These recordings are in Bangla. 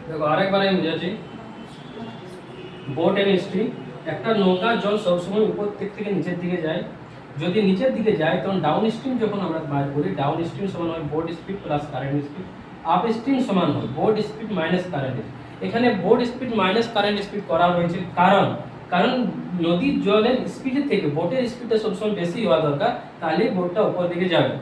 দেখো আরেকবার আমি বুঝাচ্ছি। বোট এন্ড স্ট্রিম, একটা নৌকা জল সবসময় উপর থেকে নিচের দিকে যায়। যদি নিচের দিকে যায় তখন ডাউন স্ট্রিম যখন আমরা বার করি, ডাউন স্ট্রিম সমান হয় boat speed plus current speed. Up stream সমান হয় বোট স্পিড মাইনাস কারেন্ট। এখানে boat speed minus current speed করা হয়েছে কারণ কারণ নদীর জলের স্পিডের থেকে বোটের স্পিডটা সবসময় বেশি হওয়া দরকার, তাহলে বোটটা উপর দিকে যাবে।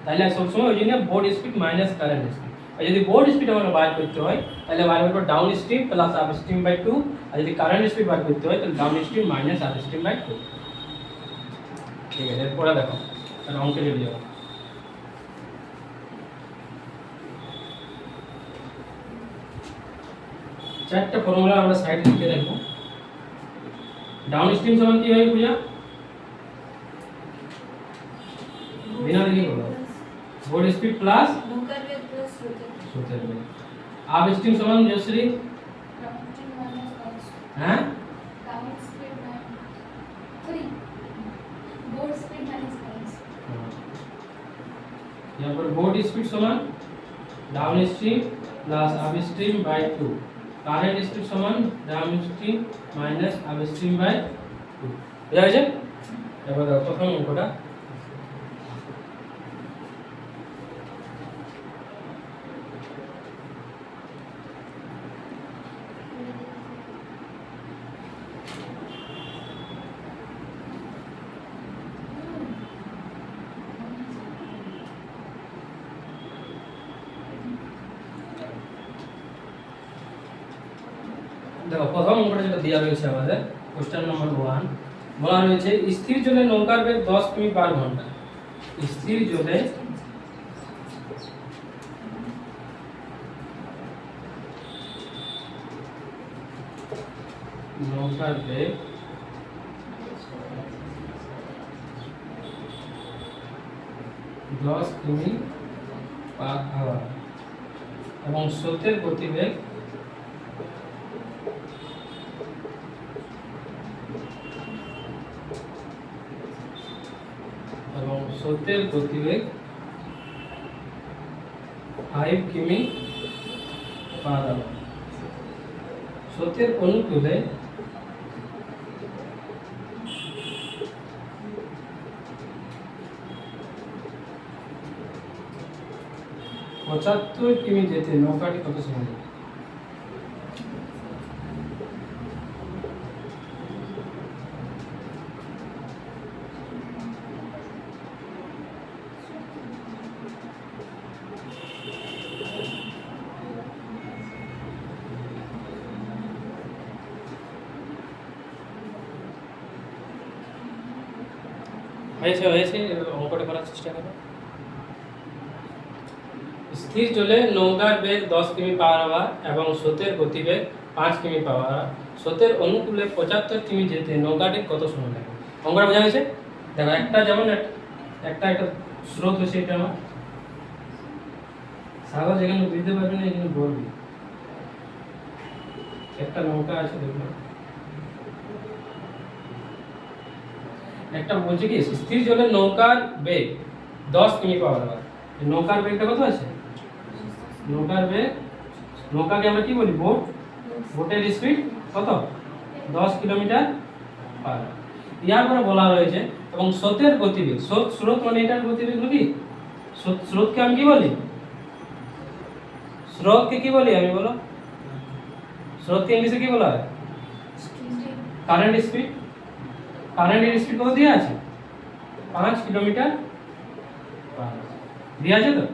তাহলে সবসময় ওই জন্য boat speed minus current speed. আর যদি বোট স্পিড আমাকে বার করতে হয় তাহলে বার করবো downstream plus upstream by 2। আর যদি কারেন্ট স্পিড বার করতে হয় তাহলে downstream minus upstream by 2। ঠিক আছে, এরপরে দেখো অঙ্কে চলে যাবো। চারটা ফর্মুলা আমরা সাইডে লিখে রাখবো। ডাউন স্ট্রিম সমান কি হয় পূজা? বিনা লিখে বলো। বোট স্পিড প্লাস নৌকার বেগ প্লাস স্রোতের বেগ। আপ স্ট্রিম সমান জয়শ্রী? হ্যাঁ, down speed boat speed minus current. यहाँ पर बोट स्पीड समान downstream plus upstream by 2। Current speed সমান downstream minus upstream by 2। বুঝা গেছে? এবার দেখো প্রথম অঙ্কটা। দেখো প্রথম অঙ্কটা যেটা দেওয়া রয়েছে আমাদের কোশ্চেন নাম্বার 1, বলা রয়েছে স্থির জলে নৌকার বেগ 10 কিমি পার ঘন্টা। স্থির জলে নৌকার বেগ 10 কিমি পার আওয়ার এবং স্রোতের গতিবেগ স্রোতের গতিবেগ 5 কিমি পার আওয়ার। স্রোতের অনুকূলে 75 কিমি যেতে নৌকাটি কত সময় লাগে? হয়েছে অঙ্কটা করার চেষ্টা করো। স্থির জলে নৌকার বেগ 10 কিমি পার আওয়ার এবং স্রোতের গতিবেগ 5 কিমি পার আওয়ার। স্রোতের অনুকূলে 75 কিমি যেতে নৌকাটির কত সময় লাগে? অঙ্কটা বোঝা গেছে? দেখো একটা যেমন একটা স্রোত হচ্ছে, এটা আমার সাগর যেখানে বুঝতে পারবি না এখানে বলবি। একটা নৌকা আছে দেখো, একটা বলছে কি স্থির জলে নৌকার বেগ 10 কিমি পার আওয়ার। নৌকার বেগটা কত আছে? নৌকার বেগ, নৌকাকে আমরা কি বলি? বোট। বোটের স্পিড কত? 10 কিলোমিটার পার আওয়ার। ইয়ার পরে বলা রয়েছে এবং স্রোতের গতিবেগ, স্রোত মানে এটার গতিবেগ নাকি? স্রোতকে আমি কি বলি? স্রোতকে কি বলি আমি বলো? স্রোতকে ইংলিশে কি বলা হয়? Current speed. কারেন্টের স্পিড কত দেওয়া আছে? 5 কিলোমিটার পার আওয়ার দেওয়া আছে তো।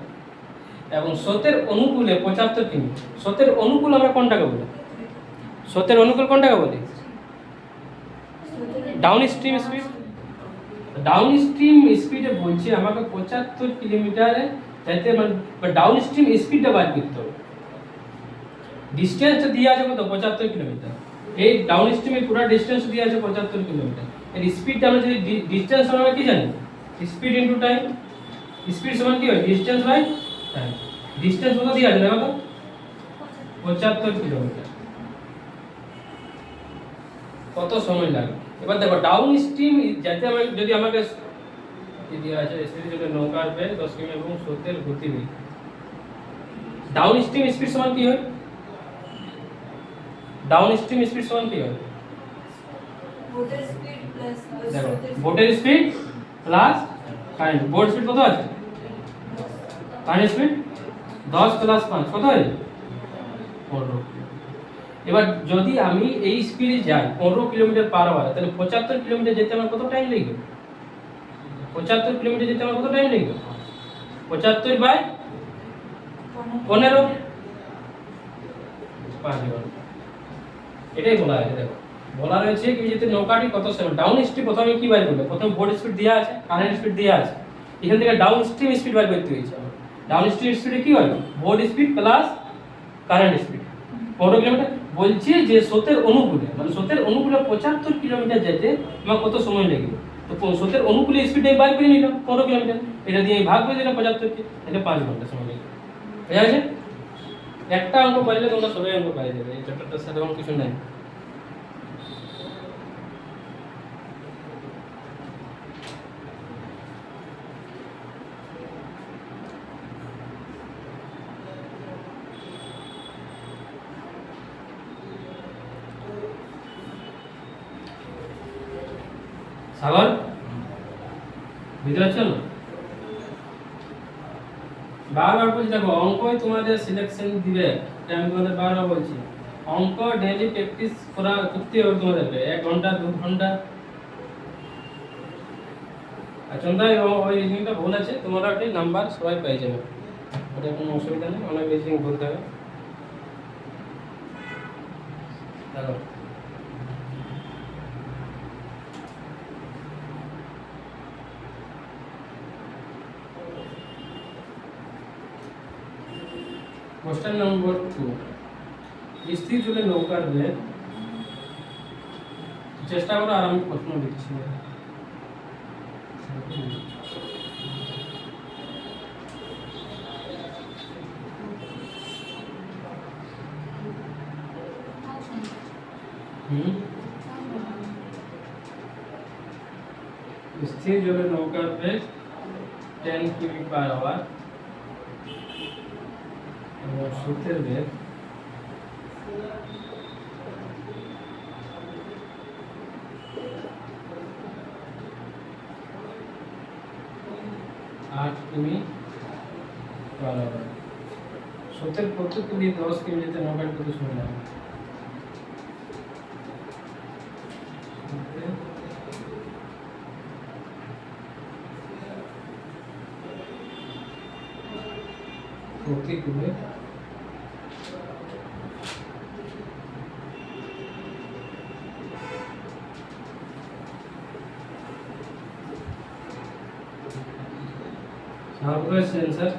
এবং স্রোতের অনুকূলে 75 কিমি। স্রোতের অনুকূল আমরা কোনটাকে বলি? স্রোতের অনুকূল কোনটাকে বলি? Down stream speed. Down stream স্পিডে বলছি আমাকে 75 কিলোমিটারে যাইতে, মানে ডাউন স্ট্রিম স্পিডটা বার করতে হবে। ডিস্টেন্সটা দিয়ে আছে কত? 75 কিলোমিটার। এই ডাউন স্ট্রিমের পুরো ডিস্টেন্স দিয়ে আছে 75 কিলোমিটার। এর স্পিডটা আমরা যদি ডিস্টেন্স আমরা কি জানি? Speed into time. স্পিড সমান কি হয়? Distance by time. ডিস্টেন্স কত দিয়ে আছে দেখো তো? 75 কিলোমিটার। কত সময় লাগে? এবার দেখো ডাউন স্ট্রিম যাতে আমরা যদি আমাকে কি দেওয়া আছে স্থির জলে নৌকার বেগ 10 কিমি এবং স্রোতের গতিবেগ। ডাউন স্ট্রিম স্পিড সমান কি হয়? ডাউন স্ট্রিম স্পিড সমান কি হয় Water speed plus দেখো water speed. বোটের speed plus current boat speed কত আছে কারেন্ট স্পিড 10 প্লাস 5 কত হয় 15। এবার যদি আমি এই স্পিডে যাই 15 কিলোমিটার পার আওয়ার তাহলে 75 কিলোমিটার যেতে আমার কত টাইম লাগবে 75 কিলোমিটার যেতে আমার কত টাইম লাগবে 75 বাই 15 5 ঘন্টা। এটাই বলা আছে দেখো বলা রয়েছে কি যদি নৌকাটি কত সময় ডাউন স্ট্রিম প্রথমে কি বার করবে প্রথমে বোট স্পিড দেওয়া আছে কারেন্ট স্পিড দেওয়া আছে এখান থেকে ডাউন স্ট্রিম স্পিড বার করতে হয়েছে ডাউন স্ট্রিম স্পিডে কি হয় boat speed plus current speed 15 kilometre বলছে যে স্রোতের অনুকূলে মানে স্রোতের অনুকূলে 75 কিলোমিটার যেতে আমার কত সময় লাগবে তো স্রোতের অনুকূলে স্পিড আমি বার করে নিলাম 15 কিলোমিটার এটা দিয়ে আমি ভাগ করে দিলাম 75 কে তাহলে 5 ঘন্টা সময় লাগবে বুঝা গেছে একটা অঙ্ক পাইলে তোমরা সবাই অঙ্ক পাই যাবে এই চ্যাপ্টারটার সাথে অঙ্ক কিছু নাই সাগর বুঝতে পারছো না বারবার বলছি দেখো অঙ্কই তোমাদের সিলেকশন দিবে এটা আমি তোমাদের বারবার বলছি অঙ্ক ডেইলি প্র্যাকটিস করতে হবে তোমাদেরকে 1 ঘন্টা 2 ঘন্টা আর চন্দ্রা ওই রিজনিংটা ভুল আছে তোমরা একটা নাম্বার সবাই পেয়ে যাবে ওটা কোনো অসুবিধা নেই অনেক রিজনিং ভুল থাকে দেখো क्वेश्चन नंबर 2 স্থির জলে নৌকার বেগ চেষ্টা করো আর আমি প্রশ্ন লিখছি স্থির জলে নৌকার বেগ 10 কিমি পার আওয়ার এবং স্রোতের বেগ 8 কিমি পার আওয়ার স্রোতের প্রতিক্রিয়া 10 কিমি যেতে নৌকার কত সময় লাগে প্রতিক্রিয়া बस आंसर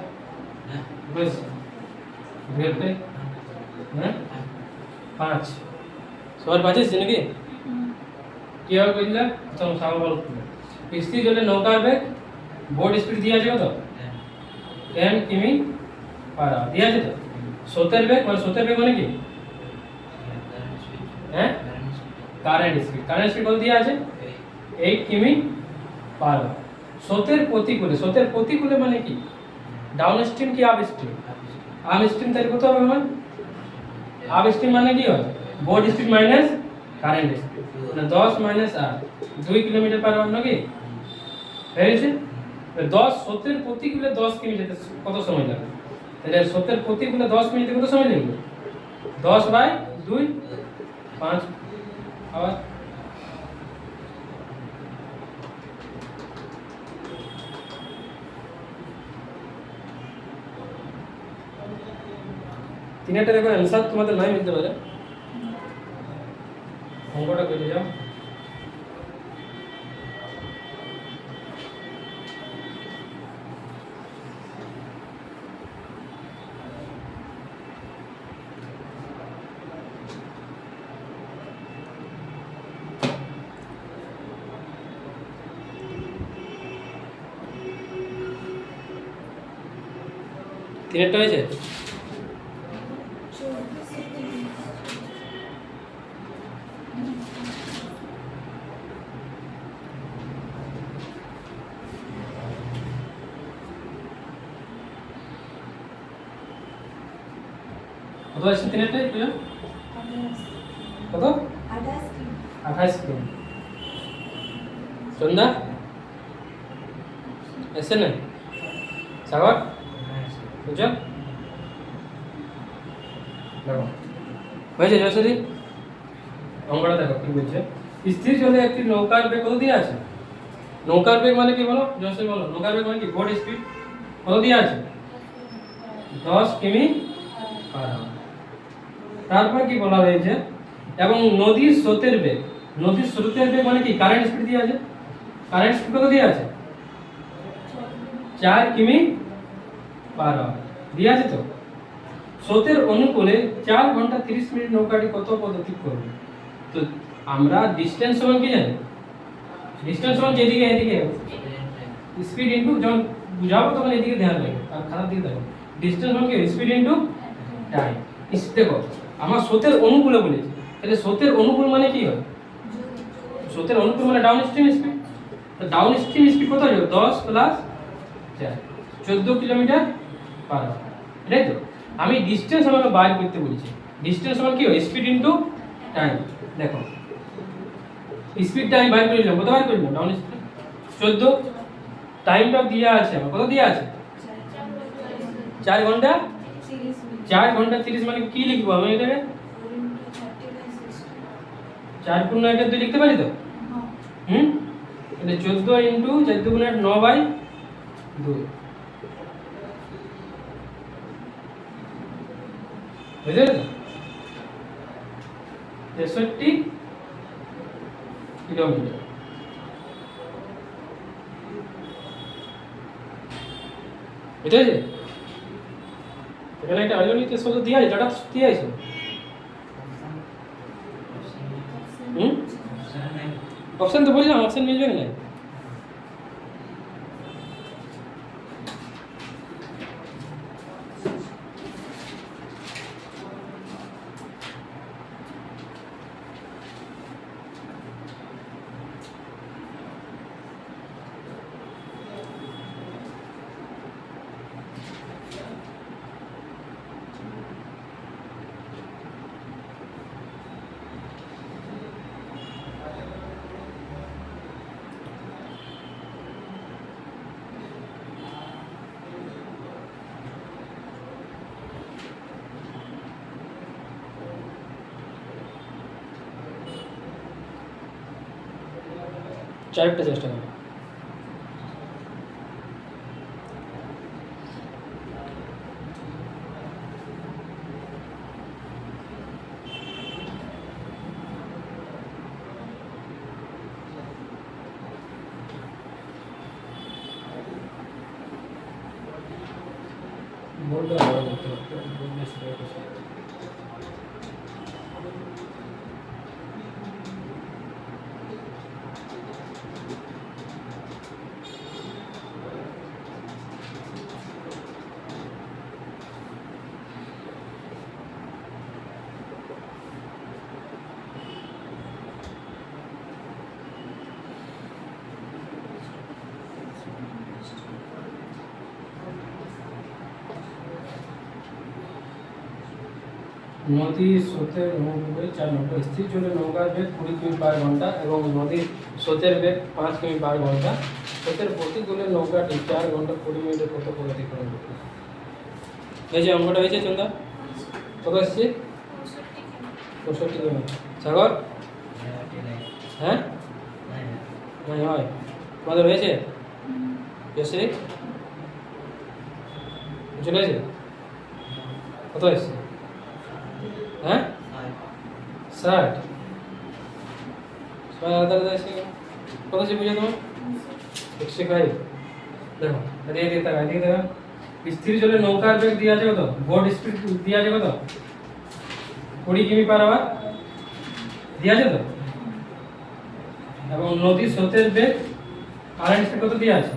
बस भेटते हैं 5 সবার 5 আছে নাকি কি হবে বুঝলা চলো সাগর বল স্থির জলে নৌকার বেগ বোট স্পিড দিয়া আছে কত 10 কিমি পার আওয়ার দিয়া আছে তো স্রোতের বেগ মানে কি হ্যাঁ কারেন্ট স্পিড কত দিয়া আছে 8 কিমি পার আওয়ার স্রোতের প্রতিকূলে মানে কি ডাউন স্ট্রিম কি আপ স্ট্রিম তাহলে কত হবে আমার আপ স্ট্রিম মানে কি হয় boat speed minus current speed মানে 10 মাইনাস 8 2 কিলোমিটার পার আওয়ার নাকি হয়েছে 10 স্রোতের প্রতিকূলে 10 কিমি যেতে কত সময় লাগে তাহলে স্রোতের প্রতিকূলে 10 কিমি যেতে কত সময় লাগবে 10 বাই 2 5 আবার তিনটা দেখো आंसर তোমাদের নাই মিলতে পারে অঙ্কটা করে যাও তিনটা হয়েছে কত আছে তিনটাই বুঝো কত 28 28 কিমি। সন্ধ্যা এসে না সাগর বুঝছো দেখো হয়েছে জয়সী অঙ্কটা দেখো কি বলছে স্থির জলে একটি নৌকার বেগ কত দিয়ে আছে নৌকার বেগ মানে কি বলো জয়সী বলো নৌকার বেগ মানে কি বোট স্পিড কত দিয়ে আছে 10 কিমি পার আওয়ার তারপর কি বলা হয়েছে এবং নদীর স্রোতের বেগ মানে কি কারেন্ট স্পিড দিয়ে আছে কারেন্ট স্পিড কত দিয়ে আছে 4 কিমি পার আওয়ার দিয়ে আছে তো স্রোতের অনুকূলে 4 ঘন্টা 30 মিনিট নৌকাটি কত পথ অতিক্রম করবে তো আমরা ডিসটেন্স সমান কি জানি ডিসটেন্স সমান যেদিকে এদিকে স্পিড ইনটু যখন বুঝাবো তখন এদিকে ধ্যান রাখবে আর খারাপ দিকে দেখো ডিসটেন্স সমান কি স্পিড ইনটু টাইম দেখো আমার স্রোতের অনুকূলে বলেছি তাহলে স্রোতের অনুকূল মানে কি হয় স্রোতের অনুকূল মানে ডাউন স্ট্রিম স্পিড তো ডাউন স্ট্রিম স্পিড কত হবে 10 প্লাস 4 14 কিলোমিটার পার আওয়ার তাই তো আমি ডিসটেন্স আমাকে বার করতে বলেছি ডিসটেন্স সমান কি হয় স্পিড ইনটু টাইম দেখো স্পিডটা আমি বার করে নিলাম কত বার করে নিলাম ডাউন স্পিড 14 টাইমটা দেওয়া আছে আমার কত দেওয়া আছে 4 ঘন্টা 4 ঘন্টা 30 মানে কি লিখবো আমি এটাকে 4 গুণ 1 2 লিখতে পারি তো তাহলে 14 ইনটু 4 গুণ 8 9 বাই 2 বুঝলে তো 63 কিলোমিটার বুঝতে পেরেছি এখানে একটা আইওনিক শব্দ দিয়ে আছে ডাটা দিয়ে আছে অপশন তো বললাম অপশন মিলবে না চারটা চেষ্টা করো বোর্ডটা বড় করতে হবে বোর্ডটা ছোট করতে হবে নদীর স্রোতের অনুকূলে 4 ঘন্টা স্থির জলে নৌকার বেগ 20 কিমি পার ঘন্টা এবং নদীর স্রোতের বেগ 5 কিমি পার ঘন্টা স্রোতের প্রতিকূলে নৌকাটি 4 ঘন্টা 20 মিনিটে কত পথ অতিক্রম করবে এই যে অঙ্কটা হয়েছে চন্দা কত আসছে 65 কিলোমিটার সাগর হ্যাঁ নাই হয় তোমাদের হয়েছে এসে চলে এসে কত এসছে হ্যাঁ 60 সবাই আলাদা আলাদা এসে কত সে বুঝে তোমার 65 দেখো এদিকে দেখা এদিকে দেখা স্থির জলে নৌকার বেগ দিয়ে আছে কত বোট স্পিড দিয়ে আছে কত 20 কিমি পার আওয়ার দিয়ে আছে তো এবং নদীর স্রোতের বেগ কারেন্ট স্পিড কত দিয়ে আছে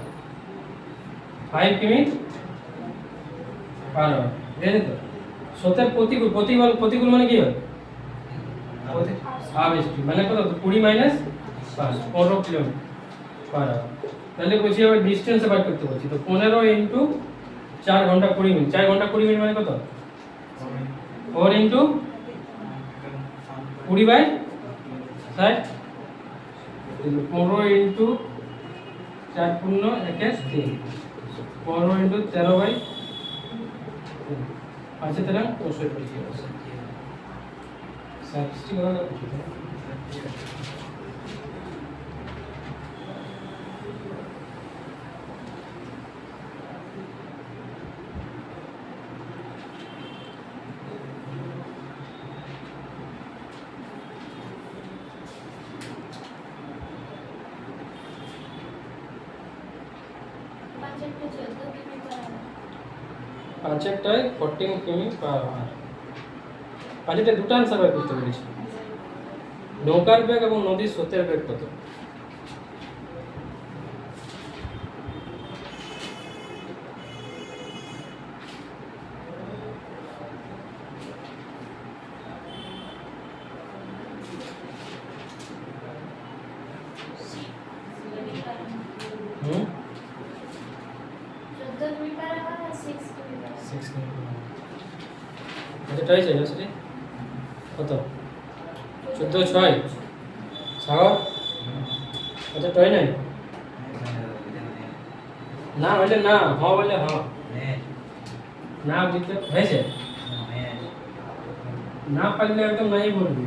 5 কিমি পার আওয়ার দিয়ে আছে তো স্রোতের প্রতিকূল মানে কি হয় হাফ স্পিড মানে কত 20 মাইনাস 15 কিলোমিটার পার আওয়ার তাহলে বলছি আবার ডিসটেন্স বার করতে বলছি তো 15 ইনটু 4 ঘন্টা 20 মিনিট 4 ঘন্টা 20 মিনিট মানে কত 4 ইনটু 20/60 15 ইন্টু 4 পূর্ণ 1 3 15 ইন্টু 13/, পাঁচে তেরা 65 60 করা যাবে। পাঁচেরটায় 14 কিমি পার আওয়ার। পাঁচেরটা দুটো আনসার বের করতে পেরেছি। নৌকার বেগ এবং নদীর স্রোতের বেগ কত? হুম 6 কিমি পার আওয়ার। এটাই চাই আসলে কত? 14/6 সাগর আচ্ছা টয় নাই না বলে না, হ্যাঁ বলে হ্যাঁ, না বুঝতে হয়েছে, না পারলে একদম নাই বলবি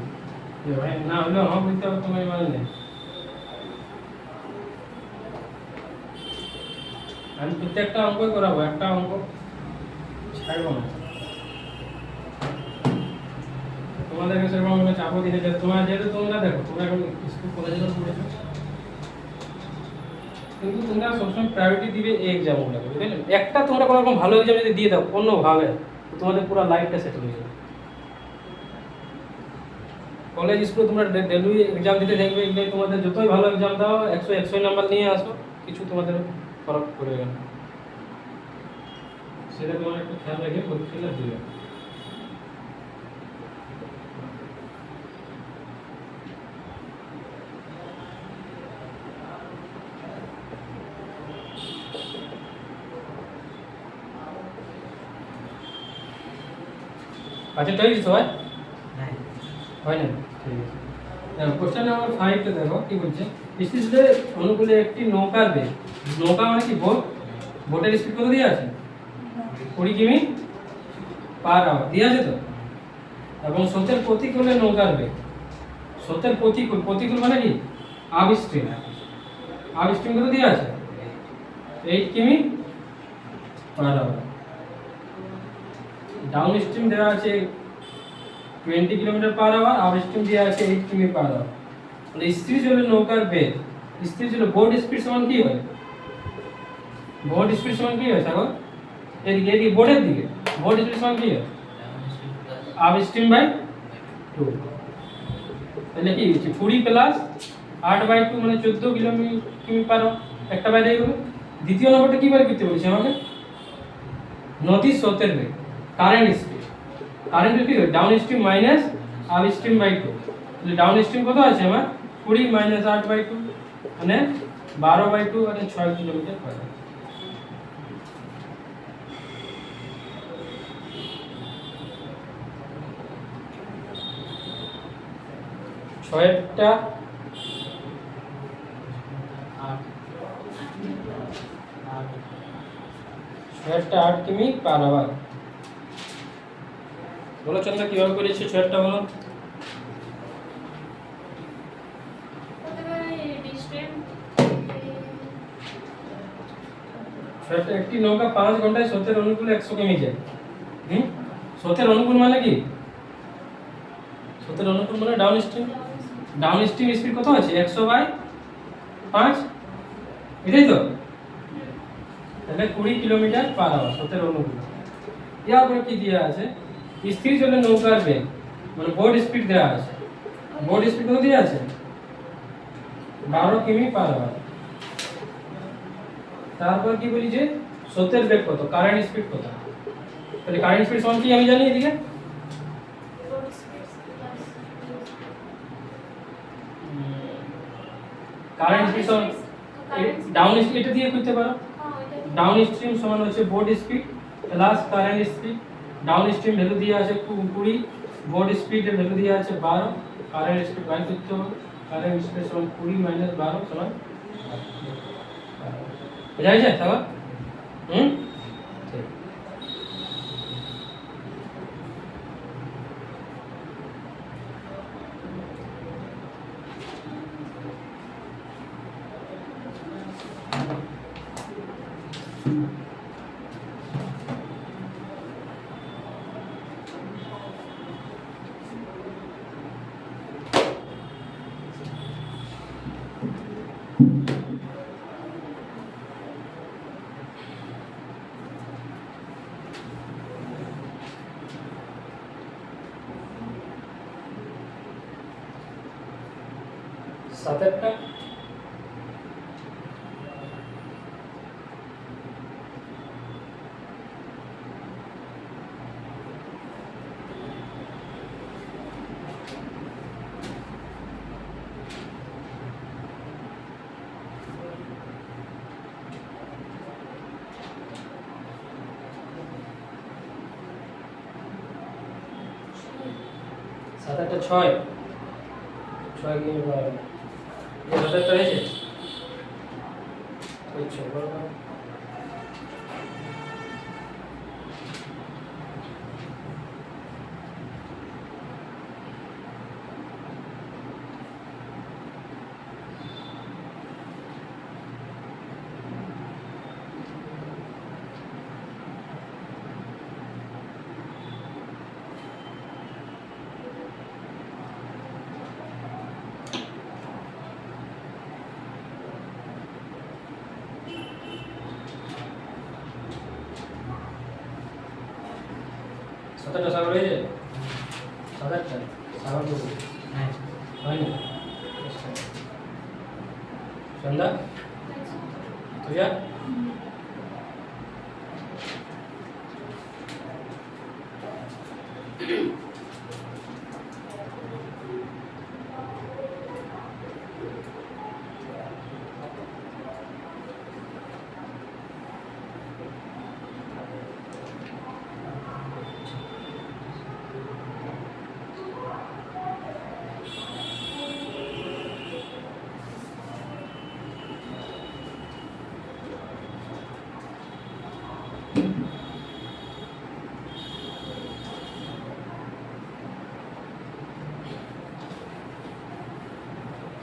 যে ভাই না হলে হ্যাঁ বুঝতে হবে, তোমার মানে নেই। আমি প্রত্যেকটা অঙ্কই করাবো, একটা অঙ্ক ছাড়বো না। তোমাদেরকে সেরকম কোনো চাপও দিনে যে তোমার যেহেতু তোমরা দেখো তোমরা এখন স্কুল কলেজে পড়েছো, কিন্তু তোমরা সবসময় প্রায়োরিটি দিবে এই এক্সামগুলোকে, বুঝলে? একটা তোমরা কোনো রকম ভালো এক্সাম যদি দিয়ে দাও কোনোভাবে, তোমাদের পুরো লাইফটা সেটেল হয়ে যাবে। কলেজ স্কুলে তোমরা ডেলি এক্সাম দিতে দেখবে, এগুলো তোমাদের যতই ভালো এক্সাম দাও 100 নাম্বার নিয়ে আসো, কিছু তোমাদের ফরক পড়বে না। সেটা তোমার একটু খেয়াল রেখে পরীক্ষাটা দিবে। আচ্ছা ঠিক আছে সবাই, হয় না? ঠিক আছে। দেখো কোশ্চেন নাম্বার 5 তে দেখো কি বলছে, স্থিতিশীল অনুকূলে একটি নৌকার বেগ, নৌকা মানে কি বোট, বোটের স্পিড কত দেওয়া আছে? 20 কিমি পার আওয়ার দেওয়া আছে তো। এবং স্রোতের প্রতিকূলে নৌকার বেগ, স্রোতের প্রতিকূল, প্রতিকূল মানে কি আপস্ট্রিম, আপস্ট্রিম কত দেওয়া আছে? 8 কিমি পার আওয়ার। ডাউন স্ট্রিম দেওয়া আছে 20 kilometre per hour, upstream দেওয়া আছে 8 কিমি পার আওয়ার। মানে স্থির জলে নৌকার বেগ, স্থির জলে বোট স্পিড সমান কি হয়? বোট স্পিড সমান কি হয় সাগর? এদিকে এদিকে বোটের দিকে বোট স্পিড সমান কি হয়? Upstream by 2। তাহলে কি 20 প্লাস 8/2 মানে 14 কিমি পার আওয়ার, একটা বাইরে গেল। দ্বিতীয় নম্বরটা কি বের করতে বলেছে আমাকে? নদীর স্রোতের বেগ, কারেন্ট স্পিড। কারেন্টের কি হয়? Downstream minus upstream by 2। তাহলে ডাউন স্ট্রিম কত আছে আমার? 20 মাইনাস 8/2 মানে 12/2 মানে 6 কিলোমিটার পার আওয়ার। ছয়টা 8 কিমি পার আওয়ার। বলো চন্দ্র কিভাবে করেছে ছয়টা বলো? ছয়টা একটি নৌকা 5 ঘন্টায় স্রোতের অনুকূলে 100 কিমি যায়। স্রোতের অনুকূল মানে কি? স্রোতের অনুকূল মানে down stream. Down stream speed কত আছে? 100/5, এটাই তো। তাহলে 20 কিলোমিটার পার আওয়ার স্রোতের অনুকূল। ইয়ার পরে কি দেওয়া আছে? স্থির জলে নৌকার বেগ মানে বোট স্পিড দেওয়া আছে। বোট স্পিড কত দেওয়া আছে? 12 কিমি পার আওয়ার। তারপর কি বলি যে স্রোতের বেগ কত, কারেন্ট স্পিড কত? তাহলে কারেন্ট স্পিড সমান কি আমি জানি এদিকে? কারেন্ট স্পিড সমান ডাউন স্পিড, এটা দিয়ে করতে পারো। ডাউন স্ট্রিম সমান হচ্ছে boat speed plus current speed. Down stream value দিয়ে আছে 20, বোট স্পিড এর ভ্যালু দিয়ে আছে 12, কারেন্ট স্পিড বাই করতে হবে। কারেন্ট স্পিড সমান 20 মাইনাস 12 সমান 8। বোঝা গেছে তাহলে? ঠিক। সাত আটটা সাত আটটা ছয় ছয় কিমি পার আওয়ার। এই সাত আটটা হয়েছে ওই ছয় বরাবর। সাত আটটা সাগর হয়েছে সাত আটটা সাগর করবো হয়নি সন্ধ্যা তুইয়া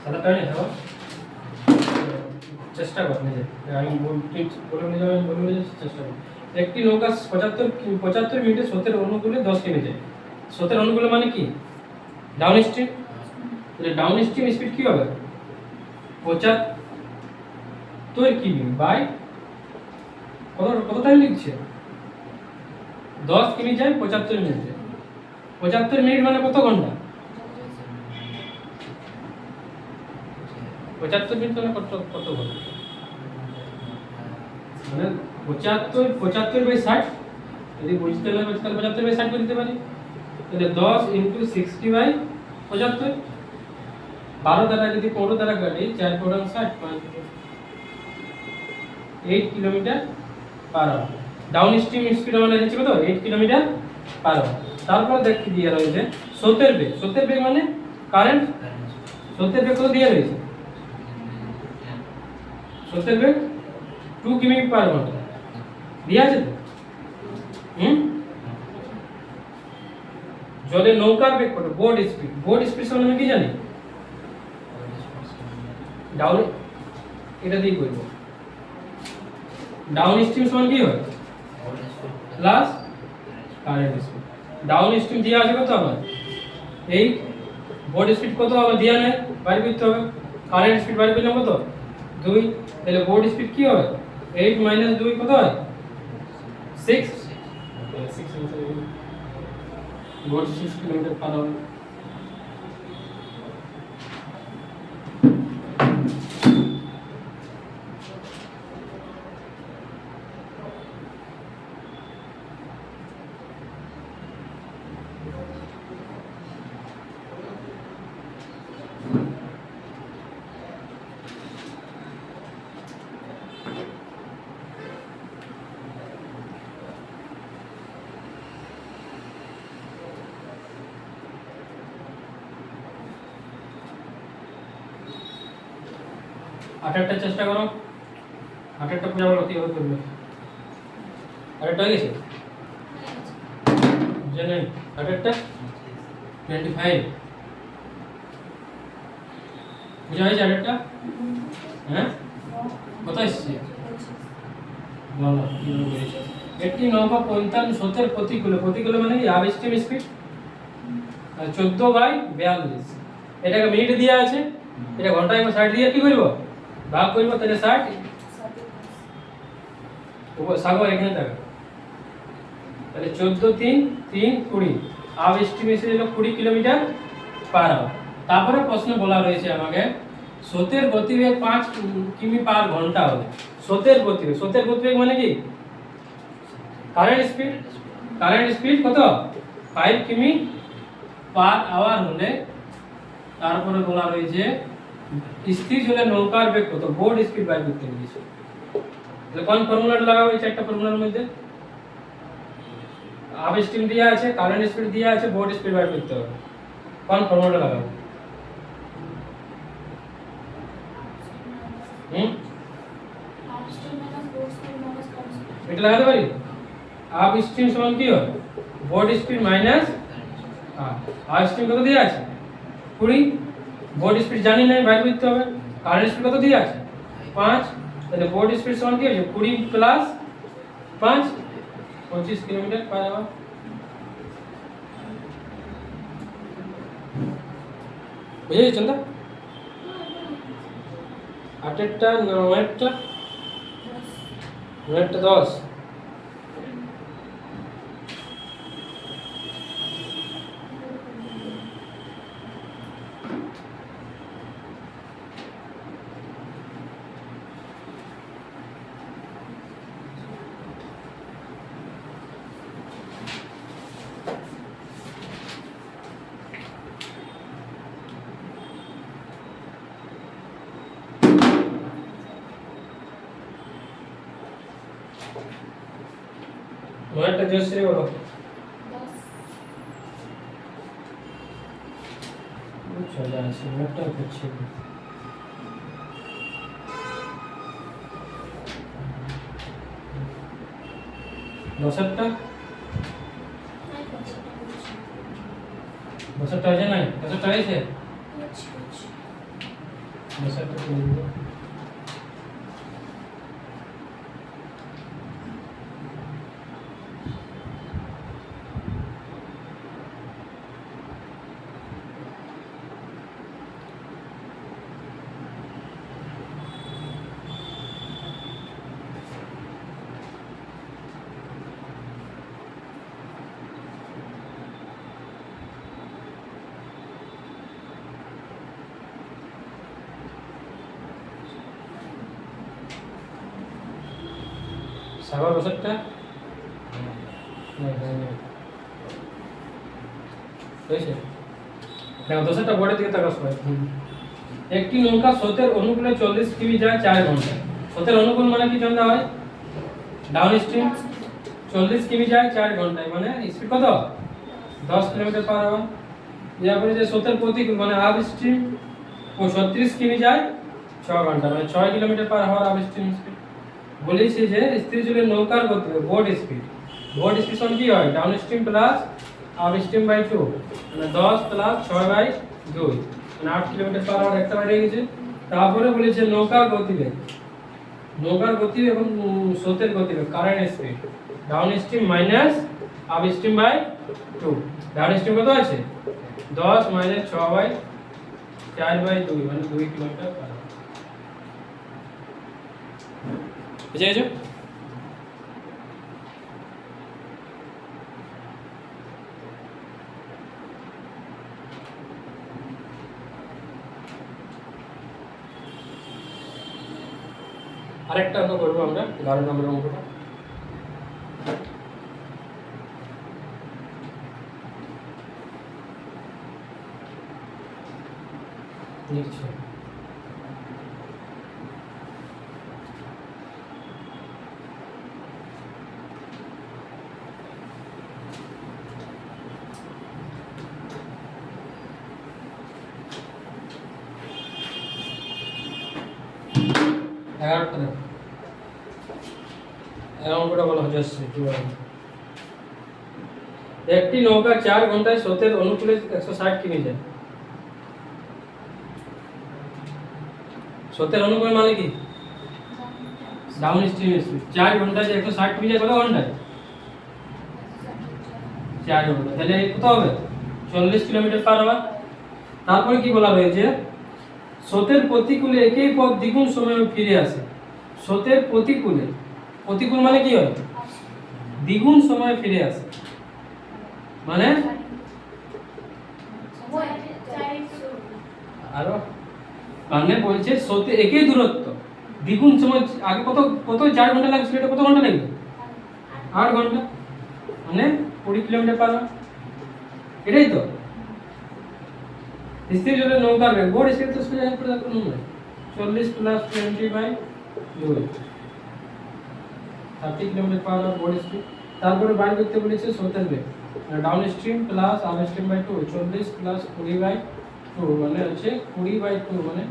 সাদা টাইনে দাও চেষ্টা কর নিজে আমি বলে নিয়ে যাবেন বলে নিয়ে চেষ্টা কর একটি নৌকা 75 মিনিটে স্রোতের অনুকূলে 10 কিমি যায় স্রোতের অনুকূলে মানে কি ডাউন স্ট্রিম তাহলে ডাউন স্ট্রিম স্পিড কি হবে 75 কিমি বাই কত টাইম লিখছে 10 কিমি যায় 75 মিনিটে 75 মিনিট মানে কত ঘন্টা 75 মিনিট মানে কত ঘন্টা মানে 75 বাই 60 যদি বুঝতে না পারি তাহলে 75 বাই 60 করে দিতে পারি তাহলে 10 ইনটু 60 বাই 75 12 দ্বারা যদি 15 দ্বারা কাটি 4 4 60 8 kilometre per hour downstream speed মানে হচ্ছে কত 8 কিলোমিটার পার আওয়ার তারপর দেখি দিয়ে রয়েছে স্রোতের বেগ মানে কারেন্ট স্রোতের বেগ কত দিয়ে রয়েছে স্রোতের বেগ 2 কিমি পার ঘন্টা দিয়া আছে তো জলে নৌকার বেগ কত বোট স্পিড মানে কি জানি ডাউন এটা দিয়ে করব ডাউন স্ট্রিম সমান কি হয় plus current speed down stream দেওয়া আছে কত আমার এই বোট স্পিড কত আমার দেওয়া নেই বাইর করতে হবে কারেন্ট স্পিড বাইর করলাম কত 2 তাহলে বোট স্পিড কি হবে 8 মাইনাস 2 কত হয় 6 বোট 6 কিলোমিটার পার আওয়ার আঠারটা চেষ্টা করো, আঠারটা পূজা বলো কীভাবে করবে। আঠারটা হয়ে গেছে যে নেই, আঠারটা 25 বুঝা হয়েছে আঠারটা? হ্যাঁ কত এসছে বলো কীভাবে করেছে। একটি নৌকা 55 প্রতিকূলে, প্রতিকূলে মানে কি হাফ স্টিম স্পিড 14/42, এটাকে মিনিটে দেওয়া আছে, এটা ঘন্টায় 60 দিয়ে কি করব ভাগ করব, তাহলে 60 সাগর এখানে থাকে, তাহলে 14×3=20, হাফ স্টিম স্পিড হলো 20 কিলোমিটার পার আওয়ার। তারপরে প্রশ্ন বলা রয়েছে আমাকে স্রোতের গতিবেগ 5 কিমি পার ঘন্টা হবে। স্রোতের গতিবেগ মানে কি কারেন্ট স্পিড কত 5 কিমি পার আওয়ার হলে, তারপরে বলা রয়েছে স্থির জলে নৌকার বেগ কত, বোট স্পিড বাই করতে দিয়েছে। তাহলে কোন ফর্মুলাটা লাগাবো এই চারটা ফর্মুলার মধ্যে? হাফ স্টিম দেওয়া আছে, কারেন্ট স্পিড দেওয়া আছে, বোট স্পিড বাই করতে হবে, কোন ফর্মুলাটা লাগাবো? এটা লাগাতে পারি। হাফ স্টিম সমান কি হয় boat speed minus half steam কত দেওয়া আছে 20, বোট স্পিড জানি না বাইর করতে হবে, কারেন্ট স্পিড কত দেওয়া আছে 5, তাহলে বোট স্পিড সমান কি হবে 20 প্লাস 5 25 কিলোমিটার পার আওয়ার। বুঝে গেছেন তো? আটেরটা 9টা 10, নয়টা জয়শ্রী বলো। সোজা আছে, নয়টা করছি। 10টা হয়েছে না? 10টা হয়েছে 10টা করে দিব। সাগর 10টা হয়েছে। দেখো 10টা বোর্ডের দিকে তাকাও সবাই। একটি নৌকা স্রোতের অনুকূলে 40 কিমি যায় 4 ঘন্টায়। স্রোতের অনুকূল মানে কি জানতে হয়? ডাউন স্ট্রিম 40 কিমি যায় 4 ঘন্টায়, মানে স্পিড কত 10 কিলোমিটার পার আওয়ার। এরপরে যে স্রোতের প্রতিকূল মানে আপ স্ট্রিম ও 36 কিমি যায় 6 ঘন্টা, মানে 6 kilometre per hour upstream speed. বলেছি যে স্থির জলে নৌকার গতি বোট স্পিড সমান কি হয় downstream plus upstream by 2, মানে 10 প্লাস 6/2, মানে 8 কিলোমিটার পার আওয়ার একটা বাইরে গেছে। তারপরে বলেছে নৌকার গতিবেগ এবং স্রোতের গতিবেগ current speed downstream minus upstream by 2। Downstream কত আছে 10 মাইনাস 6/4/2, মানে 2 কিলোমিটার পার আওয়ার। বুঝে গেছো? আরেকটা অঙ্ক করবো আমরা 11 নম্বরের অঙ্কটা। নিশ্চয় মার্ক করে অঙ্কটা বলা হচ্ছে কি বলে একটি নৌকা 4 ঘন্টায় স্রোতের অনুকূলে 160 কিমি যায়। স্রোতের অনুকূলে মানে কি ডাউন স্ট্রিম স্পিড 4 ঘন্টায় যে 160 কিমি যায় কত ঘন্টায় 4 ঘন্টা তাহলে কত হবে 40 কিলোমিটার পার আওয়ার। তারপরে কি বলা হয়েছে স্রোতের প্রতিকূলে একই পথ দ্বিগুণ সময়ে ফিরে আসে। স্রোতের প্রতিকূলে প্রতিকূল মানে কি হয় দ্বিগুণ সময়ে ফিরে আসে মানে আরো মানে বলছে স্রোতে একই দূরত্ব দ্বিগুণ সময় আগে কত কত 4 ঘন্টা লাগছিল এটা কত ঘন্টা লাগবে 8 ঘন্টা মানে 20 কিলোমিটার পার আওয়ার। এটাই তো স্থির জলে নৌকার বেগ বোর্ড স্পিড তো সোজা করে রাখুন না 40 plus 20 by 2 30 kilometre per hour boat speed. তারপরে বাইর করতে বলেছে স্রোতের বেগ downstream plus upstream by 2 40 plus 20 by 2 মানে হচ্ছে 20 বাই 2 মানে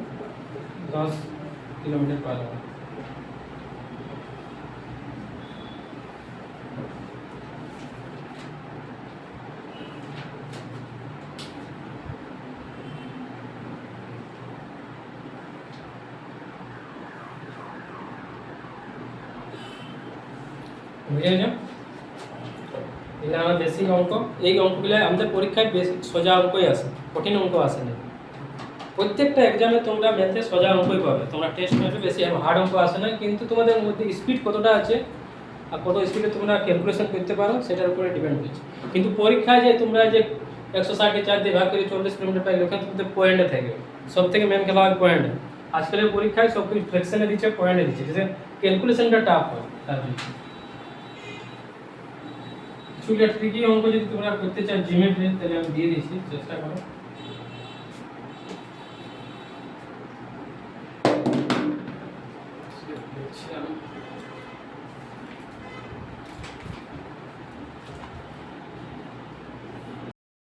10 কিলোমিটার পার আওয়ার। বুঝে গেছো এটা আমার বেসিক অঙ্ক। এই অঙ্কগুলো আমাদের পরীক্ষায় বেসিক সোজা অঙ্কই আসে কঠিন অঙ্ক আসে না। প্রত্যেকটা এক্সামে তোমরা ম্যাথে সোজা অঙ্কই পাবে তোমরা টেস্ট ম্যাথে বেশি হার্ড অঙ্ক আসে না কিন্তু তোমাদের মধ্যে স্পিড কতটা আছে আর কত স্পিডে তোমরা ক্যালকুলেশন করতে পারো সেটার উপরে ডিপেন্ড করছে। কিন্তু পরীক্ষায় যে তোমরা যে 160 4 দিয়ে ভাগ করে 40 কিলোমিটার পাই ওখানে তোমাদের পয়েন্টে থাকবে সব থেকে মেন খেলা হয় পয়েন্টে। আজকালের পরীক্ষায় সব কিছু ফ্লেক্সনে দিচ্ছে পয়েন্টে দিচ্ছে যে ক্যালকুলেশনটা টাফ হয় তার জন্য। কিছু ট্রিকি অঙ্ক যদি তোমরা করতে চাও জিমেট্রি তাহলে আমি দিয়ে দিচ্ছি চেষ্টা করো।